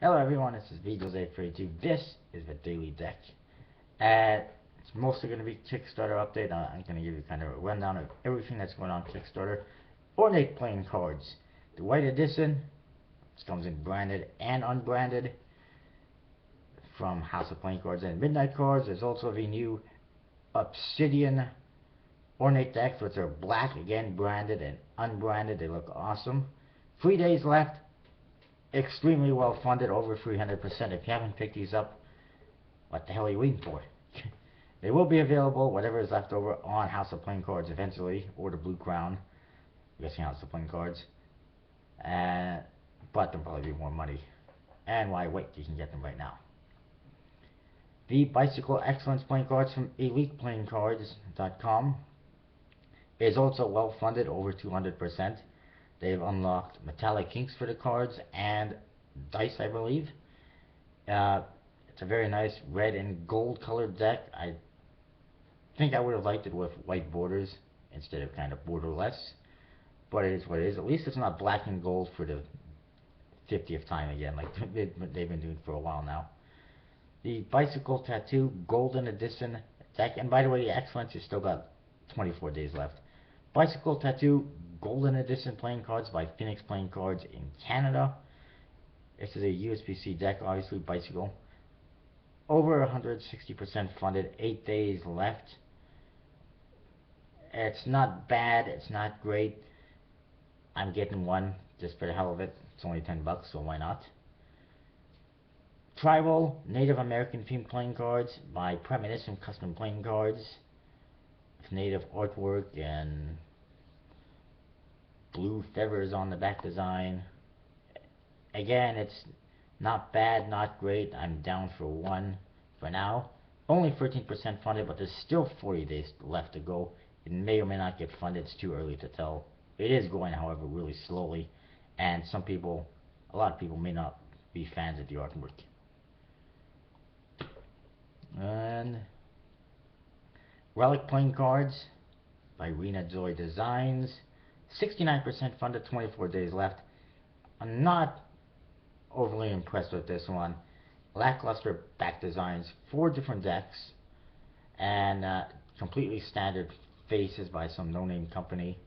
Hello everyone, this is VJose32. This is the daily deck. And it's mostly going to be Kickstarter update. I'm going to give you kind of a rundown of everything that's going on Kickstarter. Ornate playing cards. The white edition, which comes in branded and unbranded from House of Playing Cards and Midnight Cards. There's also the new Obsidian Ornate decks, which are black, again branded and unbranded. They look awesome. 3 days left. Extremely well funded, over 300%. If you haven't picked these up, what the hell are you waiting for? They will be available, whatever is left over, on House of Playing Cards eventually, or the Blue Crown. I'm guessing House of Playing Cards. But there'll probably be more money. And why wait? You can get them right now. The Bicycle Excellence Playing Cards from ElitePlayingCards.com is also well funded, over 200%. They've unlocked metallic inks for the cards and dice, I believe. It's a very nice red and gold colored deck. I think I would have liked it with white borders instead of kind of borderless. But it is what it is. At least it's not black and gold for the 50th time again, like they've been doing for a while now. The Bicycle Tattoo Golden Edition deck. And by the way, the Excellence, you still got 24 days left. Bicycle Tattoo Golden Edition playing cards by Phoenix Playing Cards in Canada. This is a USPC deck, obviously. Bicycle. Over 160% funded, 8 days left. It's not bad, it's not great. I'm getting one just for the hell of it. It's only $10, so why not? Tribal Native American themed playing cards by Premonition Custom Playing Cards. Native artwork and blue feathers on the back design. Again, it's not bad, not great. I'm down for one for now. Only 13% funded, but there's still 40 days left to go. It may or may not get funded. It's too early to tell. It is going, however, really slowly, and a lot of people may not be fans of the artwork. And Relic Playing Cards by Rena Joy Designs. 69% funded, 24 days left. I'm not overly impressed with this one. Lackluster back designs, 4 different decks, and completely standard faces by some no-name company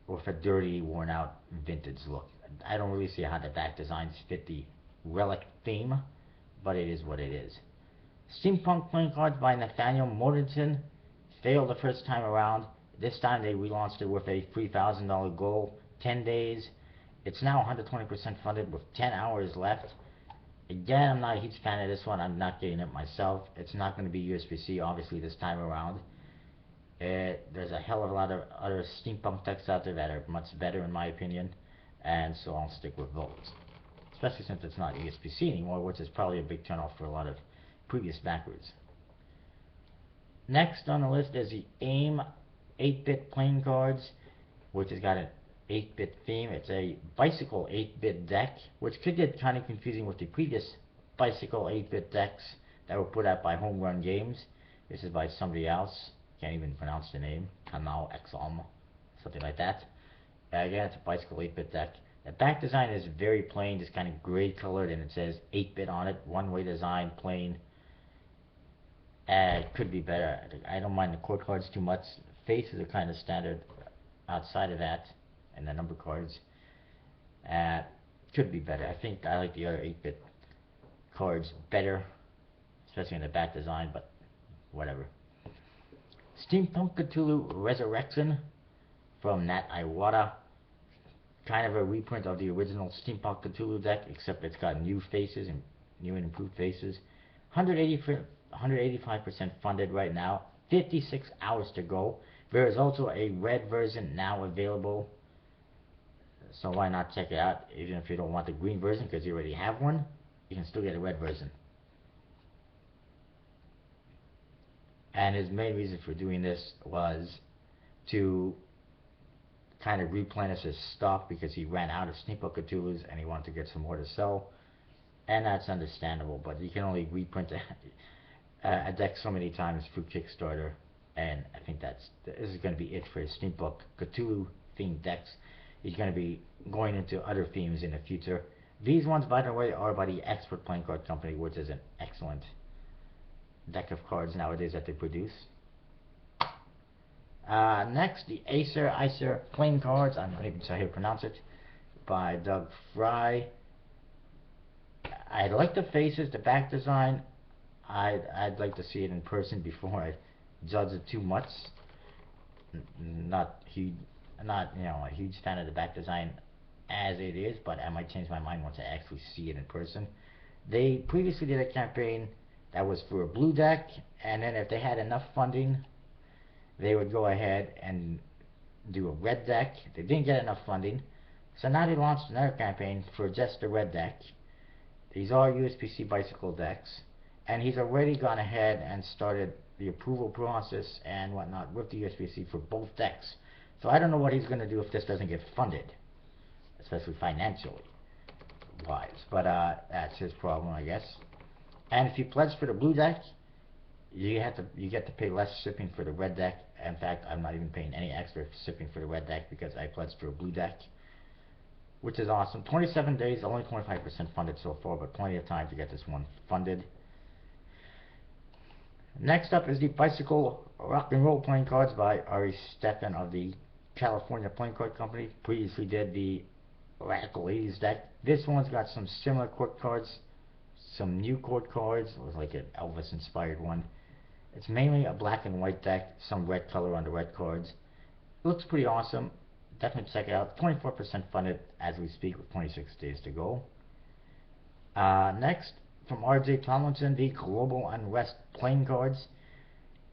with a dirty, worn-out vintage look. I don't really see how the back designs fit the Relic theme, but it is what it is. Steampunk Playing Cards by Nathaniel Mortensen failed the first time around. This time they relaunched it with a $3,000 goal, 10 days. It's now 120% funded with 10 hours left. Again, I'm not a huge fan of this one. I'm not getting it myself. It's not going to be USPC, obviously, this time around. There's a hell of a lot of other steampunk decks out there that are much better, in my opinion, and so I'll stick with those. Especially since it's not USPC anymore, which is probably a big turnoff for a lot of previous backers. Next on the list is the AIM 8-bit playing cards, which has got an 8-bit theme. It's a Bicycle 8-bit deck, which could get kind of confusing with the previous Bicycle 8-bit decks that were put out by Home Run Games. This is by somebody else. Can't even pronounce the name. Kanal Exom, something like that. Again, it's a Bicycle 8-bit deck. The back design is very plain, just kind of gray colored, and it says 8-bit on it. One-way design, plain. It could be better. I don't mind the court cards too much. Faces are kind of standard outside of that, and the number cards could be better. I think I like the other 8-bit cards better, especially in the back design, but whatever. Steampunk Cthulhu Resurrection from Nat Iwata. Kind of a reprint of the original Steampunk Cthulhu deck, except it's got new faces and new and improved faces. 185% funded right now. 56 hours to go. There is also a red version now available, so why not check it out? Even if you don't want the green version because you already have one, you can still get a red version. And his main reason for doing this was to kind of replenish his stock because he ran out of Steampunk Cthulhu's and he wanted to get some more to sell. And that's understandable, but you can only reprint a deck so many times through Kickstarter, and I think this is going to be it for his Steampunk Cthulhu themed decks. He's going to be going into other themes in the future. These ones, by the way, are by the Expert Playing Card Company, which is an excellent deck of cards nowadays that they produce. Next, the Icer Playing Cards, I'm not even sure how to pronounce it, by Doug Fry. I like the faces, the back design. I'd like to see it in person before I judge it too much. Not huge, not a huge fan of the back design as it is, but I might change my mind once I actually see it in person. They previously did a campaign that was for a blue deck, and then if they had enough funding, they would go ahead and do a red deck. They didn't get enough funding, so now they launched another campaign for just the red deck. These are USPC bicycle decks, and he's already gone ahead and started the approval process and whatnot with the USPC for both decks. So I don't know what he's going to do if this doesn't get funded, especially financially wise, but that's his problem, I guess. And if you pledge for the blue deck, you get to pay less shipping for the red deck. In fact, I'm not even paying any extra shipping for the red deck because I pledged for a blue deck, which is awesome. 27 days, only 25% funded so far, but plenty of time to get this one funded. Next up is the Bicycle Rock and Roll Playing Cards by Ari Stefan of the California Playing Card Company. Previously did the Radical 80s deck. This one's got some similar court cards, some new court cards. It was like an Elvis inspired one. It's mainly a black and white deck, some red color on the red cards. It looks pretty awesome. Definitely check it out. 24% funded as we speak with 26 days to go. Next, from RJ Tomlinson, the Global Unrest Playing Cards.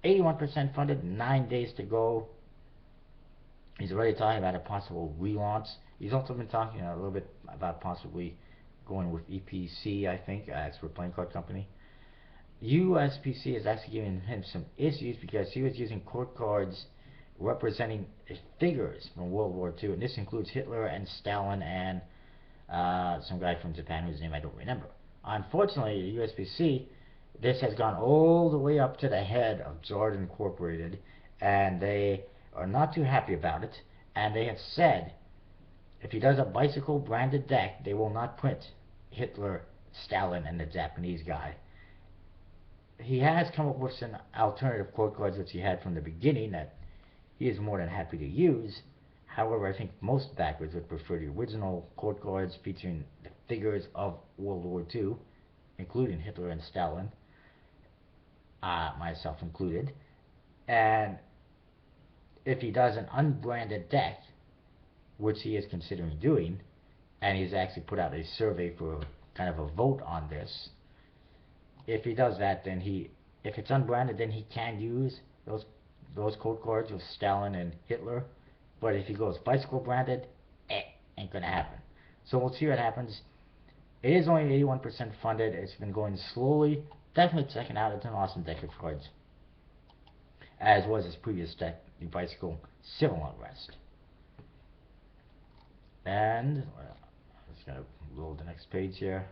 81% funded, 9 days to go. He's already talking about a possible relaunch. He's also been talking a little bit about possibly going with EPC, I think, Expert Playing Card Company. USPC is actually giving him some issues because he was using court cards representing figures from World War II, and this includes Hitler and Stalin and some guy from Japan whose name I don't remember. Unfortunately, USPC, this has gone all the way up to the head of Jordan Incorporated, and they are not too happy about it, and they have said if he does a bicycle branded deck, they will not print Hitler, Stalin, and the Japanese guy. He has come up with some alternative quote cards which he had from the beginning that he is more than happy to use. However, I think most backers would prefer the original quote cards featuring the figures of World War II, including Hitler and Stalin, myself included. And if he does an unbranded deck, which he is considering doing, and he's actually put out a survey for kind of a vote on this, if he does that, then if it's unbranded, then he can use those code cards with Stalin and Hitler. But if he goes bicycle branded, ain't gonna happen. So we'll see what happens. It is only 81% funded. It's been going slowly. Definitely check it out. It's an awesome deck of cards, as was his previous deck, the Bicycle Civil Unrest. And I'm just gonna load the next page here.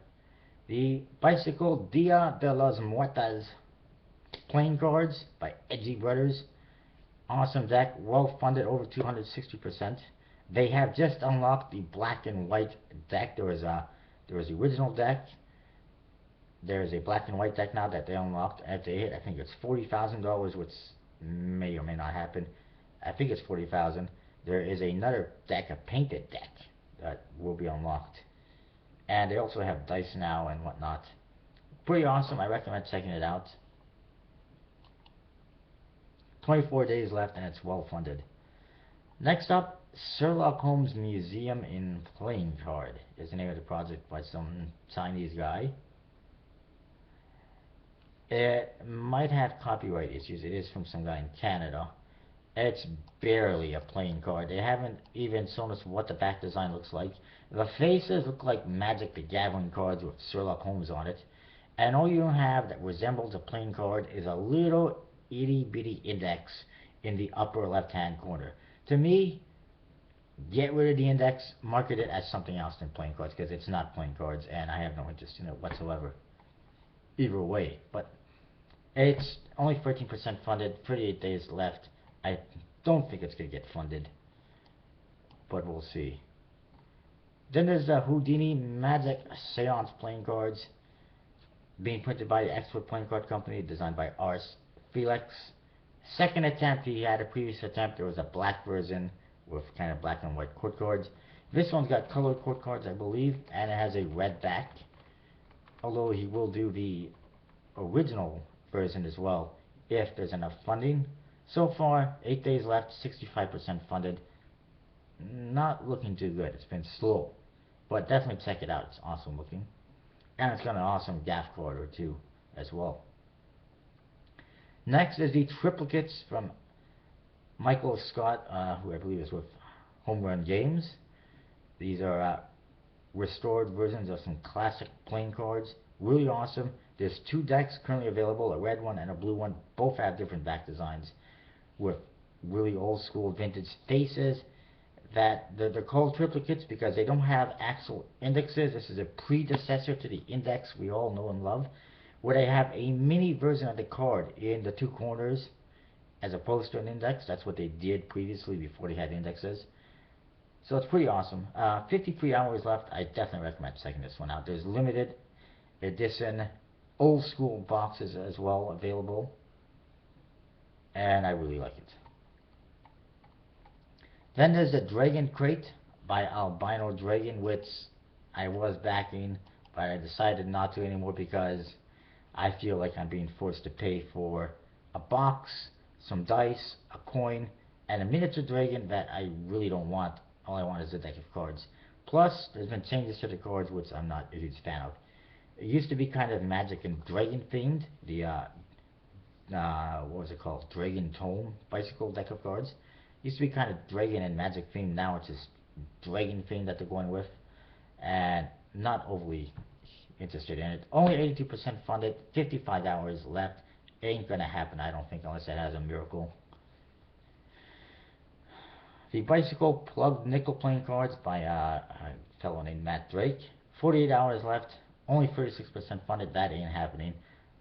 The Bicycle Dia de los Muertos Playing Cards by Edgy Brothers. Awesome deck, well funded, over 260%. They have just unlocked the black and white deck. There was the original deck. There is a black and white deck now that they unlocked. If they hit, I think it's $40,000, which may or may not happen. I think it's $40,000. There is another deck, a painted deck, that will be unlocked. And they also have dice now and whatnot. Pretty awesome. I recommend checking it out. 24 days left and it's well funded. Next up, Sherlock Holmes Museum in Playing Card is the name of the project by some Chinese guy. It might have copyright issues. It is from some guy in Canada. It's barely a playing card. They haven't even shown us what the back design looks like. The faces look like Magic the Gathering cards with Sherlock Holmes on it. And all you have that resembles a playing card is a little itty bitty index in the upper left hand corner. To me, get rid of the index, market it as something else than playing cards, because it's not playing cards and I have no interest in it whatsoever. Either way, but it's only 13% funded, 38 days left. I don't think it's going to get funded, but we'll see. Then there's the Houdini Magic Seance playing cards, being printed by the Expert Playing Card Company, designed by Ars Felix. Second attempt, he had a previous attempt. There was a black version with kind of black and white court cards. This one's got colored court cards, I believe, and it has a red back. Although he will do the original version as well if there's enough funding. So far, 8 days left, 65% funded. Not looking too good. It's been slow. But definitely check it out. It's awesome looking. And it's got an awesome gaff card or two as well. Next is the triplicates from Michael Scott, who I believe is with Home Run Games. These are restored versions of some classic playing cards. Really awesome. There's 2 decks currently available, a red one and a blue one. Both have different back designs with really old school vintage faces. That they're called triplicates because they don't have actual indexes. This is a predecessor to the index we all know and love, where they have a mini version of the card in the 2 corners as opposed to an index. That's what they did previously before they had indexes. So it's pretty awesome. 53 hours left. I definitely recommend checking this one out. There's limited edition old school boxes as well available, and I really like it. Then there's the Dragon Crate by Albino Dragon, which I was backing, but I decided not to anymore because I feel like I'm being forced to pay for a box, some dice, a coin, and a miniature dragon that I really don't want. All I want is a deck of cards. Plus, there's been changes to the cards, which I'm not a huge fan of. It used to be kind of magic and dragon themed. The what was it called? Dragon Tome bicycle deck of cards. Used to be kind of dragon and magic themed. Now it's just dragon themed that they're going with, and not overly interested in it. Only 82% funded. 55 hours left. Ain't gonna happen, I don't think, unless it has a miracle. The bicycle plugged nickel playing cards by a fellow named Matt Drake. 48 hours left. Only 36% funded. That ain't happening.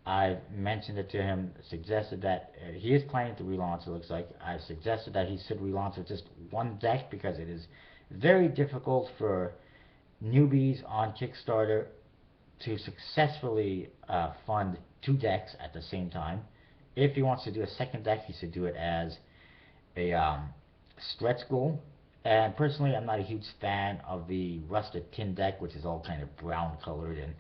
I've mentioned it to him, suggested that he is planning to relaunch, it looks like. I've suggested that he should relaunch with just one deck because it is very difficult for newbies on Kickstarter to successfully fund 2 decks at the same time. If he wants to do a second deck, he should do it as a stretch goal. And personally, I'm not a huge fan of the rusted tin deck, which is all kind of brown colored and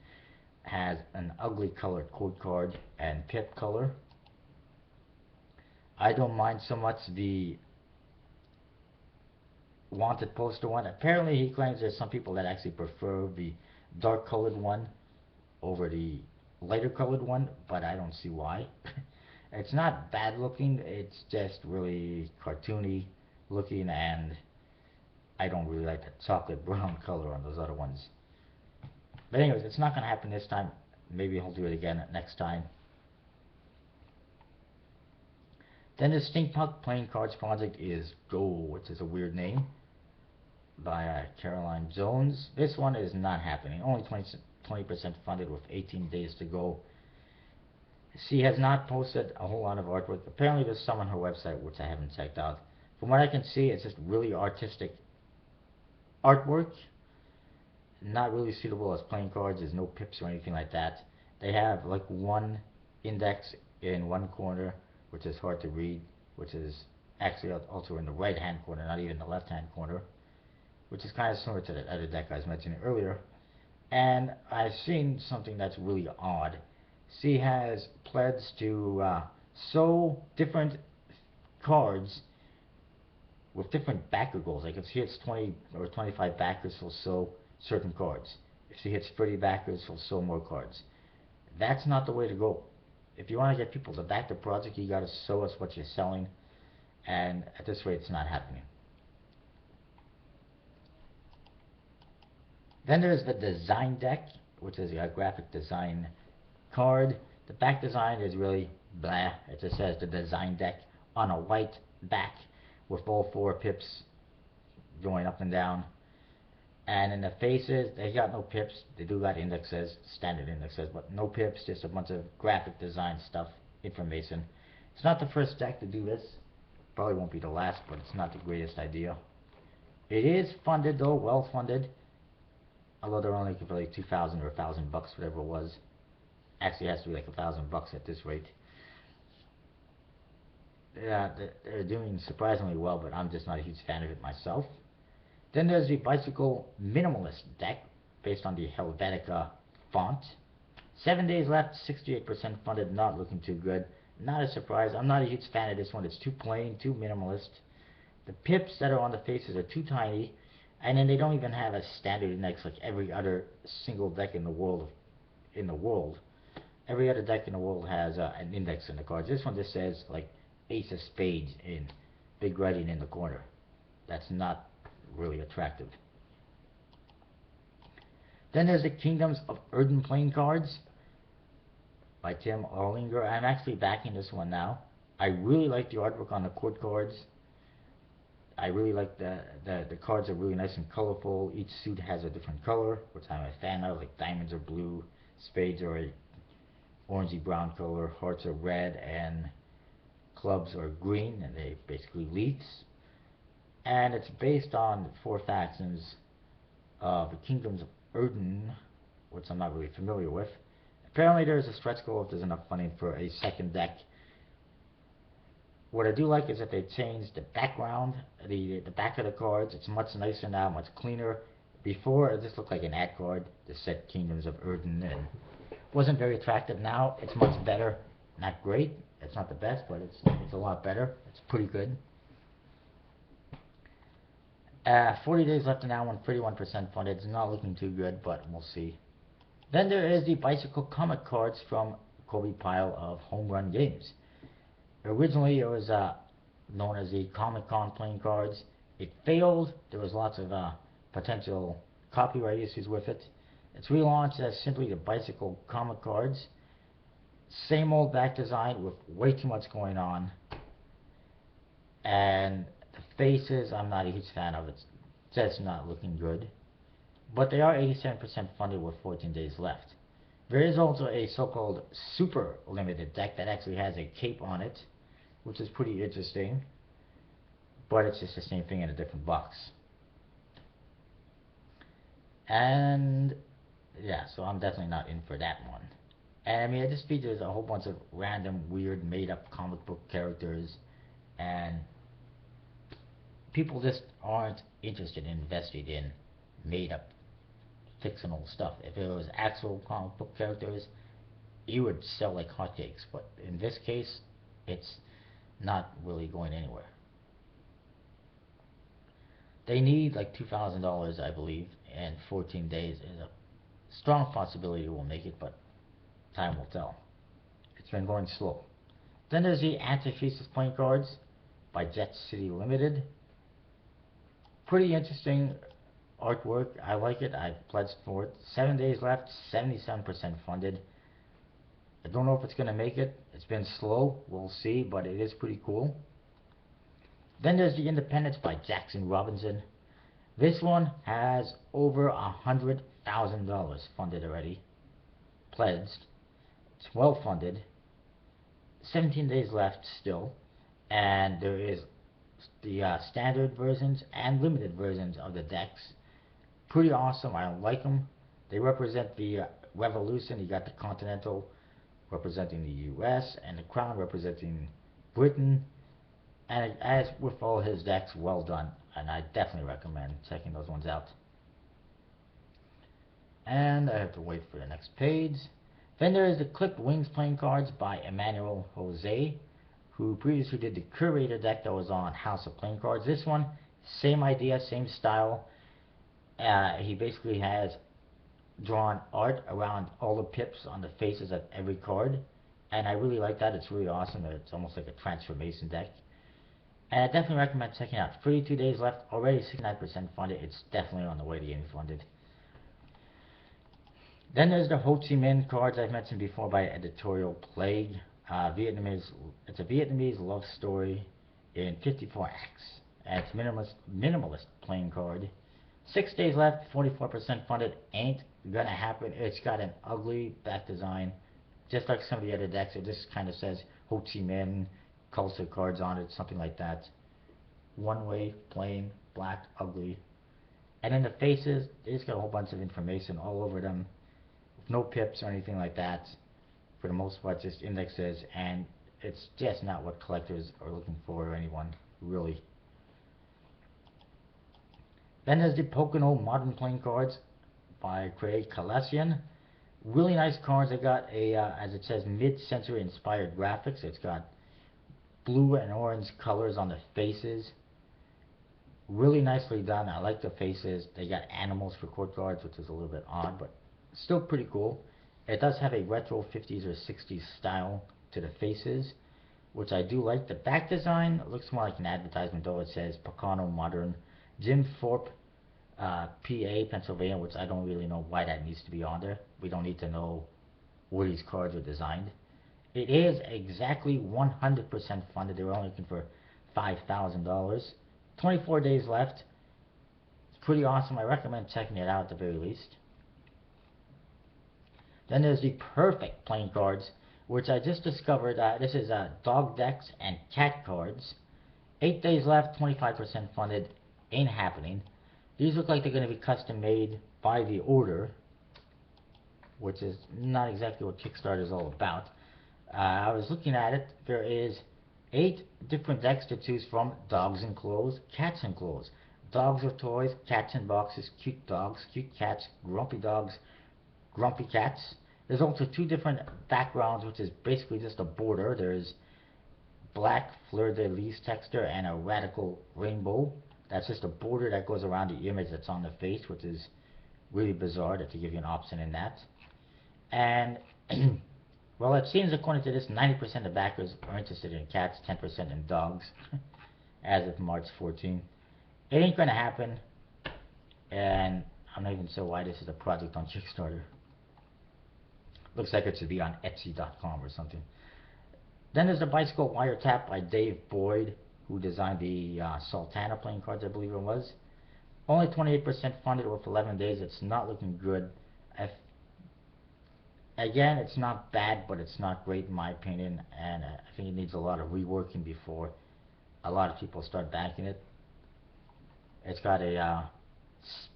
has an ugly colored code card and pip color. I don't mind so much the wanted poster one. Apparently he claims there's some people that actually prefer the dark colored one over the lighter colored one, but I don't see why. It's not bad looking, it's just really cartoony looking, and I don't really like the chocolate brown color on those other ones. But anyways, it's not going to happen this time. Maybe he'll do it again next time. Then the Steampunk Playing Cards Project is Go, which is a weird name, by Caroline Jones. This one is not happening. Only 20% funded with 18 days to go. She has not posted a whole lot of artwork. Apparently there's some on her website which I haven't checked out. From what I can see, it's just really artistic artwork. Not really suitable as playing cards. There's no pips or anything like that. They have like one index in one corner, which is hard to read, which is actually also in the right hand corner, not even the left hand corner, which is kind of similar to the other deck I was mentioning earlier. And I've seen something that's really odd. She has pledged to sew different cards with different backer goals. Like if she hits 20 or 25 backers, she'll sew certain cards. If she hits 30 backers, she'll sew more cards. That's not the way to go. If you want to get people to back the project, you got to show us what you're selling, and at this rate, it's not happening. Then there's the design deck, which is a graphic design card. The back design is really blah. It just says the design deck on a white back with all 4 pips going up and down. And in the faces, they got no pips. They do got indexes, standard indexes, but no pips, just a bunch of graphic design stuff, information. It's not the first deck to do this. Probably won't be the last, but it's not the greatest idea. It is funded though, well funded. Although they're only for like 2,000 or 1,000 bucks, whatever it was. Actually, it has to be like 1,000 bucks at this rate. Yeah, they're doing surprisingly well, but I'm just not a huge fan of it myself. Then there's the Bicycle Minimalist deck, based on the Helvetica font. 7 days left, 68% funded, not looking too good. Not a surprise. I'm not a huge fan of this one. It's too plain, too minimalist. The pips that are on the faces are too tiny, and then they don't even have a standard index like every other single deck in the world. Every other deck in the world has an index in the cards. This one just says like Ace of Spades in big writing in the corner. That's not really attractive. Then there's the Kingdoms of Erden playing cards by Tim Arlinger. I'm actually backing this one now. I really like the artwork on the court cards. I really like the cards are really nice and colorful. Each suit has a different color, which I'm a fan of. Like diamonds are blue, spades are a orangey brown color, hearts are red, and clubs are green, and they basically leads. And it's based on 4 factions of the Kingdoms of Erden, which I'm not really familiar with. Apparently there's a stretch goal if there's enough funding for a second deck. What I do like is that they changed the background, the back of the cards. It's much nicer now, much cleaner. Before, it just looked like an ad card that said Kingdoms of Erden, and wasn't very attractive. Now it's much better. Not great. It's not the best, but it's a lot better. It's pretty good. 40 days left in that one, 31% funded. It's not looking too good, but we'll see. Then there is the Bicycle comic cards from Kobe Pyle of Home Run Games. Originally, it was known as the Comic-Con playing cards. It failed. There was lots of potential copyright issues with it. It's relaunched as simply the Bicycle comic cards. Same old back design with way too much going on. And the faces, I'm not a huge fan of. It's just not looking good. But they are 87% funded with 14 days left. There is also a so-called super limited deck that actually has a cape on it, which is pretty interesting. But it's just the same thing in a different box. And yeah, so I'm definitely not in for that one. And I mean, it just features a whole bunch of random, weird, made-up comic book characters, and people just aren't interested in invested in made-up fictional stuff. If it was actual comic book characters, you would sell like hotcakes. But in this case, it's not really going anywhere. They need like $2,000, I believe, and 14 days is a strong possibility we'll make it, but time will tell. It's been going slow. Then there's the Antithesis playing cards by Jet City Limited. Pretty interesting artwork. I like it. I pledged for it. 7 days left, 77% funded. I don't know if it's going to make it. It's been slow. We'll see, but it is pretty cool. Then there's the Independence by Jackson Robinson. This one has over $100,000 funded already. Pledged. It's well funded. 17 days left still. And there is the standard versions and limited versions of the decks. Pretty awesome. I like them. They represent the Revolution. You got the Continental representing the US and the Crown representing Britain. And as with all his decks, well done. And I definitely recommend checking those ones out. And I have to wait for the next page. Then there is the Clipped Wings playing cards by Emmanuel Jose, who previously did the Curator deck that was on House of Playing Cards. This one, same idea, same style. He basically has drawn art around all the pips on the faces of every card. And I really like that. It's really awesome. It's almost like a transformation deck. And I definitely recommend checking it out. 32 days left, already 69% funded. It's definitely on the way to getting funded. Then there's the Ho Chi Minh cards I've mentioned before by Editorial Plague. It's a Vietnamese love story in 54 acts. And it's minimalist playing card. 6 days left, 44% funded. Ain't gonna happen. It's got an ugly back design. Just like some of the other decks, it just kind of says Ho Chi Minh, culture cards on it, something like that. One way, plain, black, ugly. And in the faces, they just got a whole bunch of information all over them, no pips or anything like that. For the most part, just indexes, and it's just not what collectors are looking for, or anyone really. Then there's the Pocono Modern Playing Cards by Craig Kalasian. Really nice cards. They got a, as it says, mid-century inspired graphics. It's got blue and orange colors on the faces. Really nicely done. I like the faces. They got animals for court cards, which is a little bit odd, but still pretty cool. It does have a retro 50s or 60s style to the faces, which I do like. The back design looks more like an advertisement, though. It says Pocono Modern, Jim Thorpe, PA, Pennsylvania, which I don't really know why that needs to be on there. We don't need to know where these cards are designed. It is exactly 100% funded. They were only looking for $5,000. 24 days left. It's pretty awesome. I recommend checking it out at the very least. Then there's the Perfect playing cards, which I just discovered. This is dog decks and cat cards. 8 days left, 25% funded. Ain't happening. These look like they're going to be custom made by the order, which is not exactly what Kickstarter is all about. I was looking at it. There is 8 different decks to choose from. Dogs and clothes, cats and clothes. Dogs or toys, cats in boxes, cute dogs, cute cats, grumpy dogs, grumpy cats. There's also 2 different backgrounds, which is basically just a border. There's black fleur-de-lis texture and a radical rainbow. That's just a border that goes around the image that's on the face, which is really bizarre that they give you an option in that. And well, it seems according to this, 90% of backers are interested in cats, 10% in dogs, as of March 14. It ain't gonna happen, and I'm not even sure why this is a project on Kickstarter. Looks like it should be on Etsy.com or something. Then there's the Bicycle Wiretap by Dave Boyd, who designed the Sultana playing cards, I believe it was. Only 28% funded with 11 days. It's not looking good. Again, it's not bad, but it's not great in my opinion, and I think it needs a lot of reworking before a lot of people start backing it. It's got a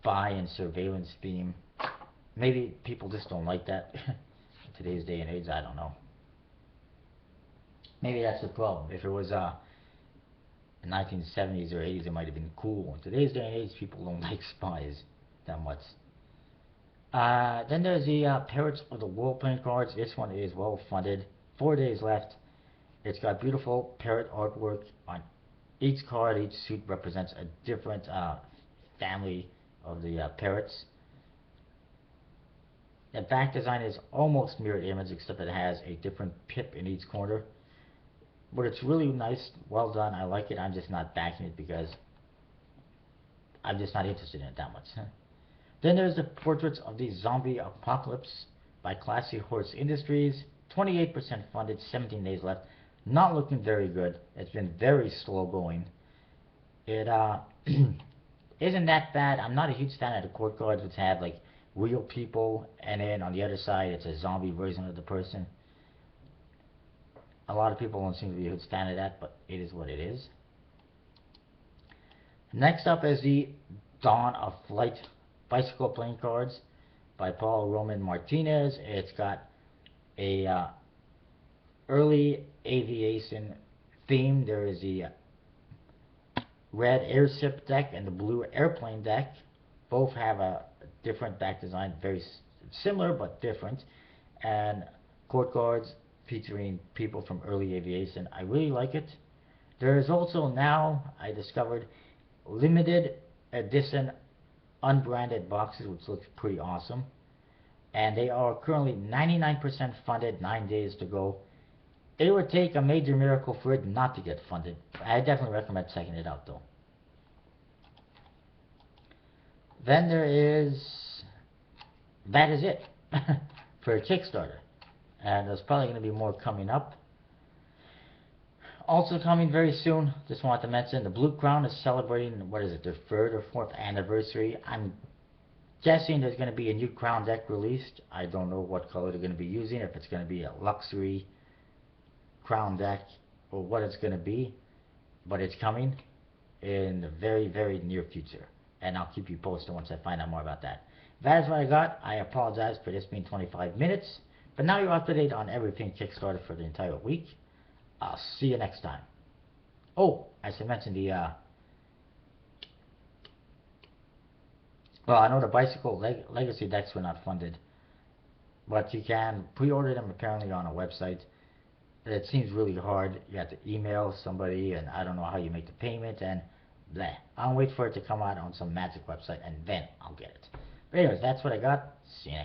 spy and surveillance theme. Maybe people just don't like that in today's day and age. I don't know. Maybe that's the problem. If it was the 1970s or 80s, it might have been cool. In today's day and age, people don't like spies that much. Then there's the Parrots of the World playing cards. This one is well funded. 4 days left. It's got beautiful parrot artwork on each card. Each suit represents a different family of the parrots. The back design is almost mirror image, except it has a different pip in each corner. But it's really nice, well done. I like it. I'm just not backing it because I'm just not interested in it that much. Then there's the Portraits of the Zombie Apocalypse by Classy Horse Industries. 28% funded, 17 days left. Not looking very good. It's been very slow going. It isn't that bad. I'm not a huge fan of the court cards, which have like real people, and then on the other side it's a zombie version of the person. A lot of people don't seem to be a huge fan of that, but it is what it is. Next up is the Dawn of Flight bicycle playing cards by Paul Roman Martinez. It's got a early aviation theme. There is the red airship deck and the blue airplane deck. Both have a different back design, very similar but different, and court cards featuring people from early aviation. I really like it. There is also now, I discovered, limited edition unbranded boxes, which looks pretty awesome. And they are currently 99% funded, 9 days to go. It would take a major miracle for it not to get funded. I definitely recommend checking it out though. Then there is, that is it for Kickstarter. And there's probably going to be more coming up. Also coming very soon, just wanted to mention, the Blue Crown is celebrating, what is it, their 3rd or 4th anniversary. I'm guessing there's going to be a new crown deck released. I don't know what color they're going to be using, if it's going to be a luxury crown deck or what it's going to be. But it's coming in the very, very near future. and I'll keep you posted once I find out more about that. That is what I got. I apologize for this being 25 minutes, but now you're up to date on everything Kickstarter for the entire week. I'll see you next time. Oh, I should mention the, well, I know the bicycle legacy decks were not funded, but you can pre-order them apparently on a website. It seems really hard. You have to email somebody, and I don't know how you make the payment, and blah. I'll wait for it to come out on some magic website, and then I'll get it. But anyways, that's what I got. See you next time.